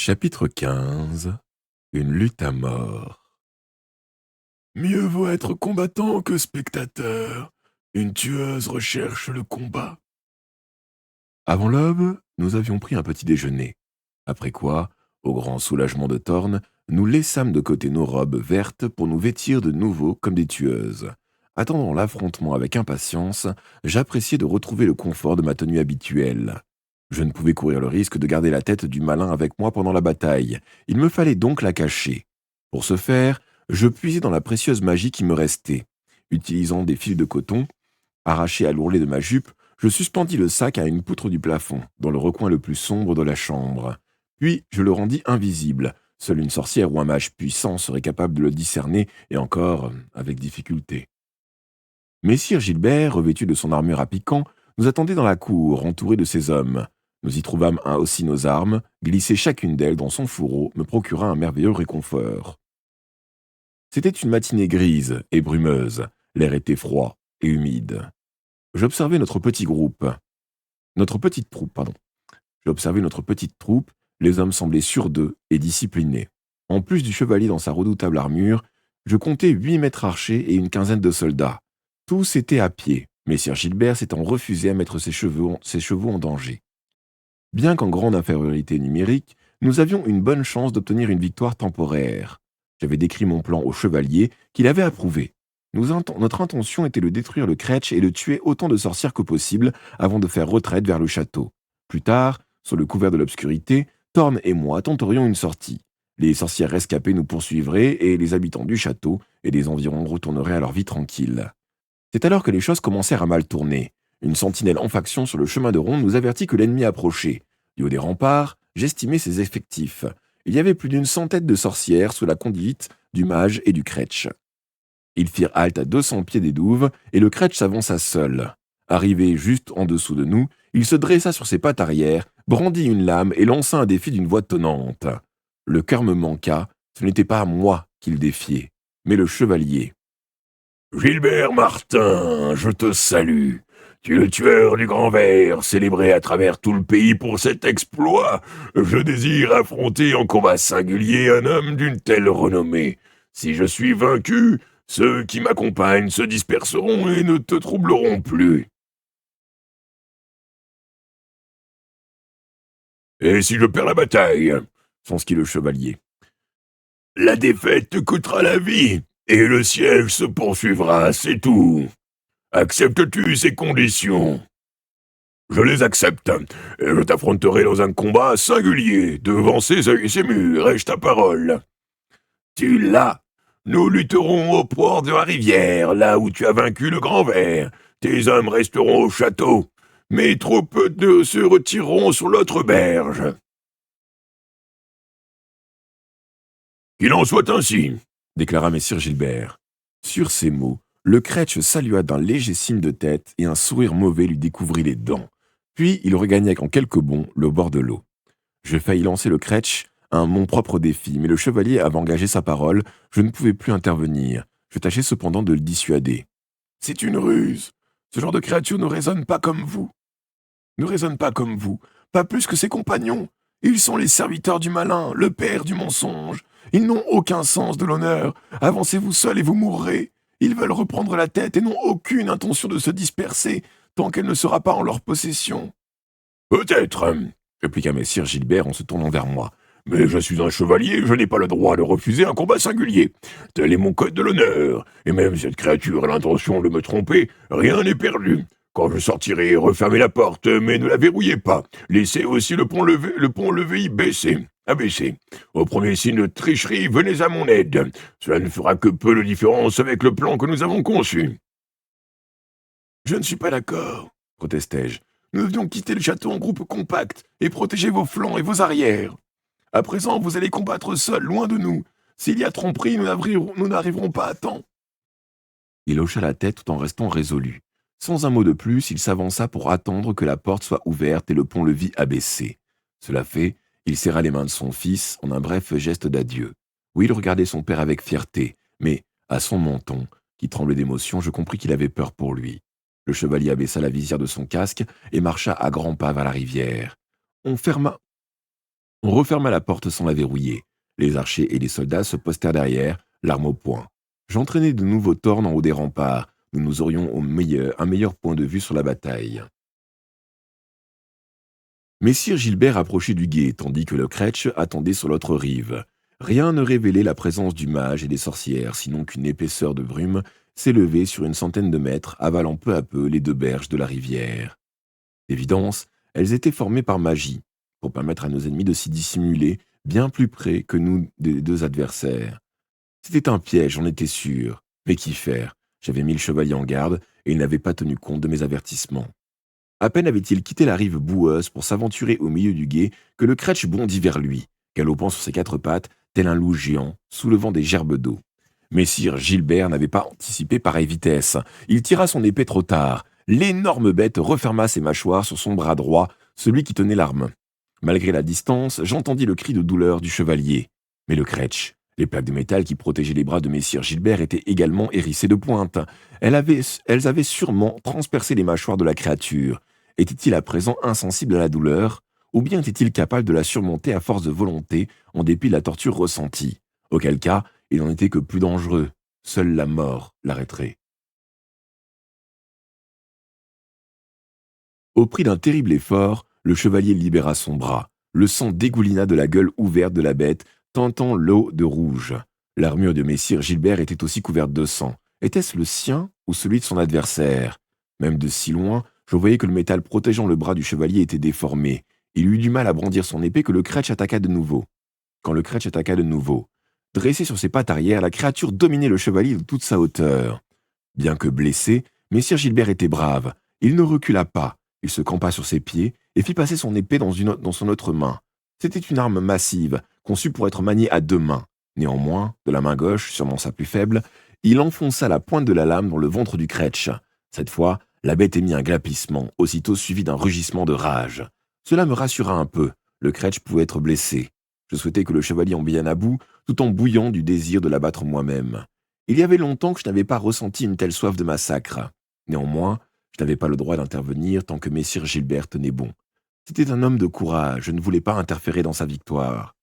Chapitre 15. Une lutte à mort. Mieux vaut être combattant que spectateur. Une tueuse recherche le combat. Avant l'aube, nous avions pris un petit déjeuner. Après quoi, au grand soulagement de Thorn, nous laissâmes de côté nos robes vertes pour nous vêtir de nouveau comme des tueuses. Attendant l'affrontement avec impatience, j'appréciais de retrouver le confort de ma tenue habituelle. Je ne pouvais courir le risque de garder la tête du malin avec moi pendant la bataille. Il me fallait donc la cacher. Pour ce faire, je puisais dans la précieuse magie qui me restait. Utilisant des fils de coton, arrachés à l'ourlet de ma jupe, je suspendis le sac à une poutre du plafond, dans le recoin le plus sombre de la chambre. Puis je le rendis invisible. Seule une sorcière ou un mage puissant serait capable de le discerner, et encore avec difficulté. Messire Gilbert, revêtu de son armure à piquant, nous attendait dans la cour, entouré de ses hommes. Nous y trouvâmes aussi nos armes, glissées chacune d'elles dans son fourreau, me procura un merveilleux réconfort. C'était une matinée grise et brumeuse. L'air était froid et humide. J'observais notre petite troupe, pardon. J'observais notre petite troupe, les hommes semblaient sûrs d'eux et disciplinés. En plus du chevalier dans sa redoutable armure, je comptais 8 maîtres archers et une quinzaine de soldats. Tous étaient à pied, mais Sir Gilbert s'étant refusé à mettre ses chevaux en danger. Bien qu'en grande infériorité numérique, nous avions une bonne chance d'obtenir une victoire temporaire. J'avais décrit mon plan au chevalier, qu'il avait approuvé. Notre intention était de détruire le Kretsch et de tuer autant de sorcières que possible avant de faire retraite vers le château. Plus tard, sous le couvert de l'obscurité, Thorn et moi tenterions une sortie. Les sorcières rescapées nous poursuivraient et les habitants du château et des environs retourneraient à leur vie tranquille. C'est alors que les choses commencèrent à mal tourner. Une sentinelle en faction sur le chemin de ronde nous avertit que l'ennemi approchait. Du haut des remparts, j'estimais ses effectifs. Il y avait plus d'une centaine de sorcières sous la conduite du mage et du Kretsch. Ils firent halte à 200 pieds des douves, et le Kretsch s'avança seul. Arrivé juste en dessous de nous, il se dressa sur ses pattes arrière, brandit une lame et lança un défi d'une voix tonnante. Le cœur me manqua, ce n'était pas moi qu'il défiait, mais le chevalier. Gilbert Martin, je te salue. Tu es le tueur du Grand Vert, célébré à travers tout le pays pour cet exploit. Je désire affronter en combat singulier un homme d'une telle renommée. Si je suis vaincu, ceux qui m'accompagnent se disperseront et ne te troubleront plus. Et si je perds la bataille, Sonski le chevalier. La défaite te coûtera la vie, et le siège se poursuivra, c'est tout. Acceptes-tu ces conditions? Je les accepte, et je t'affronterai dans un combat singulier, devant ces murs, ai-je ta parole? Tu l'as. Nous lutterons au port de la rivière, là où tu as vaincu le Grand Vert. Tes hommes resteront au château. Mes troupes se retireront sur l'autre berge. Qu'il en soit ainsi, Déclara Messire Gilbert. Sur ces mots, le Kretsch salua d'un léger signe de tête et un sourire mauvais lui découvrit les dents. Puis il regagna en quelques bonds le bord de l'eau. Je faillis lancer le Kretsch à mon propre défi, mais le chevalier avait engagé sa parole, je ne pouvais plus intervenir. Je tâchais cependant de le dissuader. C'est une ruse. Ce genre de créature ne raisonne pas comme vous. Pas plus que ses compagnons. Ils sont les serviteurs du malin, le père du mensonge. Ils n'ont aucun sens de l'honneur. Avancez-vous seul et vous mourrez. Ils veulent reprendre la tête et n'ont aucune intention de se disperser tant qu'elle ne sera pas en leur possession. Peut-être, répliqua Messire Gilbert en se tournant vers moi. Mais je suis un chevalier, je n'ai pas le droit de refuser un combat singulier. Tel est mon code de l'honneur, et même si cette créature a l'intention de me tromper, rien n'est perdu. Quand je sortirai, refermez la porte, mais ne la verrouillez pas. Laissez aussi le pont-levis abaissé. Au premier signe de tricherie, venez à mon aide. Cela ne fera que peu de différence avec le plan que nous avons conçu. Je ne suis pas d'accord, protestai-je. Nous devions quitter le château en groupe compact et protéger vos flancs et vos arrières. À présent, vous allez combattre seul, loin de nous. S'il y a tromperie, nous n'arriverons pas à temps. Il hocha la tête tout en restant résolu. Sans un mot de plus, il s'avança pour attendre que la porte soit ouverte et le pont-levis abaissé. Cela fait, il serra les mains de son fils en un bref geste d'adieu. Oui, il regardait son père avec fierté, mais, à son menton, qui tremblait d'émotion, je compris qu'il avait peur pour lui. Le chevalier abaissa la visière de son casque et marcha à grands pas vers la rivière. On ferma On referma la porte sans la verrouiller. Les archers et les soldats se postèrent derrière, l'arme au poing. J'entraînai de nouveau Thorn en haut des remparts. Nous aurions un meilleur point de vue sur la bataille. Messire Gilbert approchait du gué, tandis que le Kretsch attendait sur l'autre rive. Rien ne révélait la présence du mage et des sorcières, sinon qu'une épaisseur de brume s'élevait sur une centaine de mètres, avalant peu à peu les deux berges de la rivière. D'évidence, elles étaient formées par magie, pour permettre à nos ennemis de s'y dissimuler bien plus près que nous des deux adversaires. C'était un piège, j'en étais sûr. Mais qu'y faire? J'avais mis le chevalier en garde et il n'avait pas tenu compte de mes avertissements. À peine avait-il quitté la rive boueuse pour s'aventurer au milieu du gué que le Kretsch bondit vers lui, galopant sur ses quatre pattes, tel un loup géant, soulevant des gerbes d'eau. Messire Gilbert n'avait pas anticipé pareille vitesse. Il tira son épée trop tard. L'énorme bête referma ses mâchoires sur son bras droit, celui qui tenait l'arme. Malgré la distance, j'entendis le cri de douleur du chevalier. Mais le Kretsch, les plaques de métal qui protégeaient les bras de Messire Gilbert étaient également hérissées de pointes. Elles avaient sûrement transpercé les mâchoires de la créature. Était-il à présent insensible à la douleur, ou bien était-il capable de la surmonter à force de volonté, en dépit de la torture ressentie? Auquel cas, il n'en était que plus dangereux. Seule la mort l'arrêterait. Au prix d'un terrible effort, le chevalier libéra son bras. Le sang dégoulina de la gueule ouverte de la bête, teintant l'eau de rouge. L'armure de Messire Gilbert était aussi couverte de sang. Était-ce le sien ou celui de son adversaire? Même de si loin, je voyais que le métal protégeant le bras du chevalier était déformé. Il eut du mal à brandir son épée que le Kretsch attaqua de nouveau. Quand le Kretsch attaqua de nouveau, dressé sur ses pattes arrière, la créature dominait le chevalier de toute sa hauteur. Bien que blessé, Messire Gilbert était brave. Il ne recula pas. Il se campa sur ses pieds et fit passer son épée dans son autre main. C'était une arme massive, conçue pour être maniée à deux mains. Néanmoins, de la main gauche, sûrement sa plus faible, il enfonça la pointe de la lame dans le ventre du Kretsch. Cette fois, la bête émit un glapissement, aussitôt suivi d'un rugissement de rage. Cela me rassura un peu. Le Kretsch pouvait être blessé. Je souhaitais que le chevalier en vienne à bout, tout en bouillant du désir de l'abattre moi-même. Il y avait longtemps que je n'avais pas ressenti une telle soif de massacre. Néanmoins, je n'avais pas le droit d'intervenir tant que Messire Gilbert tenait bon. C'était un homme de courage, je ne voulais pas interférer dans sa victoire.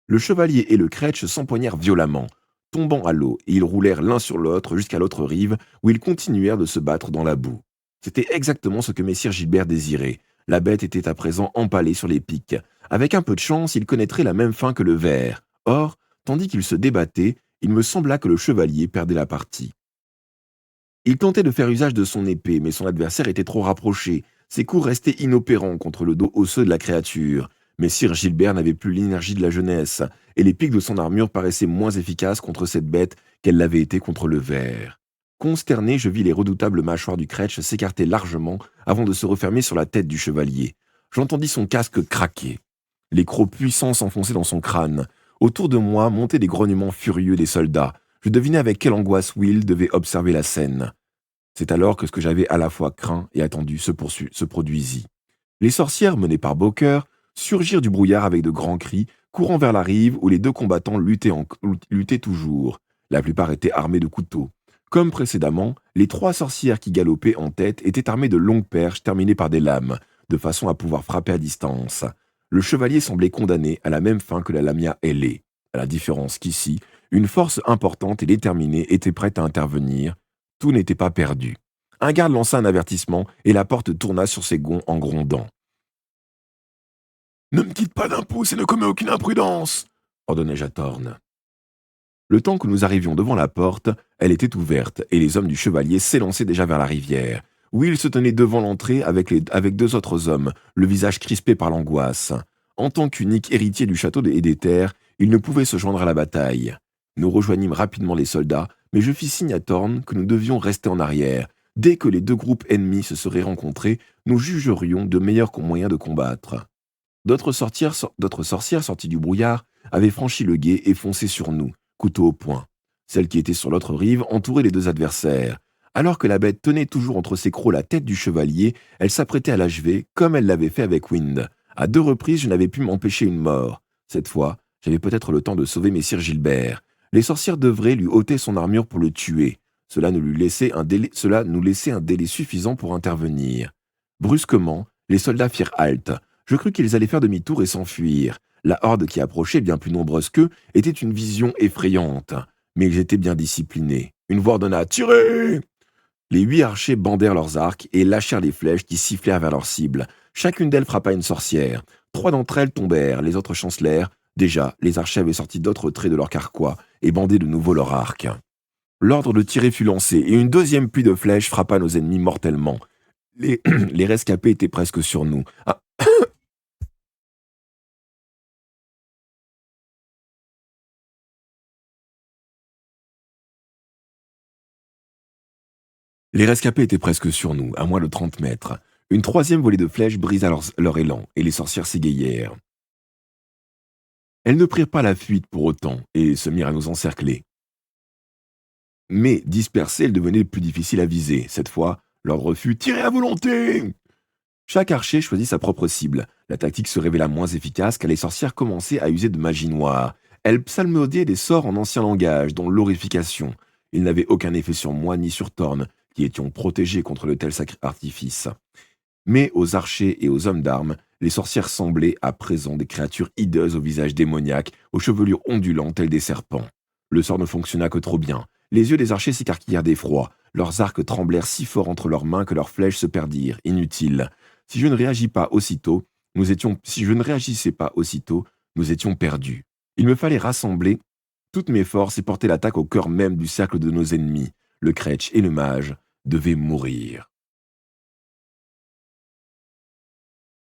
Le chevalier et le Kretsch s'empoignèrent violemment, tombant à l'eau, et ils roulèrent l'un sur l'autre jusqu'à l'autre rive, où ils continuèrent de se battre dans la boue. C'était exactement ce que Messire Gilbert désirait. La bête était à présent empalée sur les pics. Avec un peu de chance, il connaîtrait la même fin que le ver. Or, tandis qu'il se débattait, il me sembla que le chevalier perdait la partie. Il tentait de faire usage de son épée, mais son adversaire était trop rapproché. Ses coups restaient inopérants contre le dos osseux de la créature. Messire Gilbert n'avait plus l'énergie de la jeunesse, et les pics de son armure paraissaient moins efficaces contre cette bête qu'elle l'avait été contre le ver. Consterné, je vis les redoutables mâchoires du Kretsch s'écarter largement avant de se refermer sur la tête du chevalier. J'entendis son casque craquer. Les crocs puissants s'enfonçaient dans son crâne. Autour de moi montaient des grognements furieux des soldats. Je devinais avec quelle angoisse Will devait observer la scène. C'est alors que ce que j'avais à la fois craint et attendu se produisit. Les sorcières, menées par Bowker, surgirent du brouillard avec de grands cris, courant vers la rive où les deux combattants luttaient toujours. La plupart étaient armés de couteaux. Comme précédemment, les trois sorcières qui galopaient en tête étaient armées de longues perches terminées par des lames, de façon à pouvoir frapper à distance. Le chevalier semblait condamné à la même fin que la lamia ailée, à la différence qu'ici, une force importante et déterminée était prête à intervenir. Tout n'était pas perdu. Un garde lança un avertissement et la porte tourna sur ses gonds en grondant. « Ne me quitte pas d'un pouce et ne commets aucune imprudence !» ordonnai-je à Thorn. Le temps que nous arrivions devant la porte, elle était ouverte et les hommes du chevalier s'élançaient déjà vers la rivière. Will se tenait devant l'entrée avec deux autres hommes, le visage crispé par l'angoisse. En tant qu'unique héritier du château et des terres, il ne pouvait se joindre à la bataille. Nous rejoignîmes rapidement les soldats, mais je fis signe à Thorn que nous devions rester en arrière. Dès que les deux groupes ennemis se seraient rencontrés, nous jugerions de meilleurs moyens de combattre. D'autres sorcières sorties du brouillard avaient franchi le gué et foncé sur nous, couteau au poing. Celle qui était sur l'autre rive entourait les deux adversaires. Alors que la bête tenait toujours entre ses crocs la tête du chevalier, elle s'apprêtait à l'achever, comme elle l'avait fait avec Wind. À 2 reprises, je n'avais pu m'empêcher une mort. Cette fois, j'avais peut-être le temps de sauver Messire Gilbert. Les sorcières devraient lui ôter son armure pour le tuer. Cela nous laissait un délai suffisant pour intervenir. Brusquement, les soldats firent halte. Je crus qu'ils allaient faire demi-tour et s'enfuir. La horde qui approchait, bien plus nombreuse qu'eux, était une vision effrayante. Mais ils étaient bien disciplinés. Une voix ordonna « Tirez !» Les 8 archers bandèrent leurs arcs et lâchèrent les flèches qui sifflèrent vers leur cible. Chacune d'elles frappa une sorcière. 3 d'entre elles tombèrent, les autres chancelèrent. Déjà, les archers avaient sorti d'autres traits de leur carquois et bandé de nouveau leurs arcs. L'ordre de tirer fut lancé et une deuxième pluie de flèches frappa nos ennemis mortellement. Les rescapés étaient presque sur nous. Ah, les rescapés étaient presque sur nous, à moins de 30 mètres. Une troisième volée de flèches brisa leur élan et les sorcières s'égayèrent. Elles ne prirent pas la fuite pour autant et se mirent à nous encercler. Mais dispersées, elles devenaient plus difficiles à viser. Cette fois, l'ordre fut « Tirez à volonté !» Chaque archer choisit sa propre cible. La tactique se révéla moins efficace car les sorcières commençaient à user de magie noire. Elles psalmodiaient des sorts en ancien langage, dont l'horification. Ils n'avaient aucun effet sur moi ni sur Thorn, qui étions protégés contre de tels artifices. Mais aux archers et aux hommes d'armes, les sorcières semblaient à présent des créatures hideuses au visage démoniaque, aux chevelures ondulantes telles des serpents. Le sort ne fonctionna que trop bien. Les yeux des archers s'écarquillèrent d'effroi. Leurs arcs tremblèrent si fort entre leurs mains que leurs flèches se perdirent, inutiles. Si je ne réagissais pas aussitôt, nous étions perdus. Il me fallait rassembler toutes mes forces et porter l'attaque au cœur même du cercle de nos ennemis. Le Kretch et le mage devaient mourir.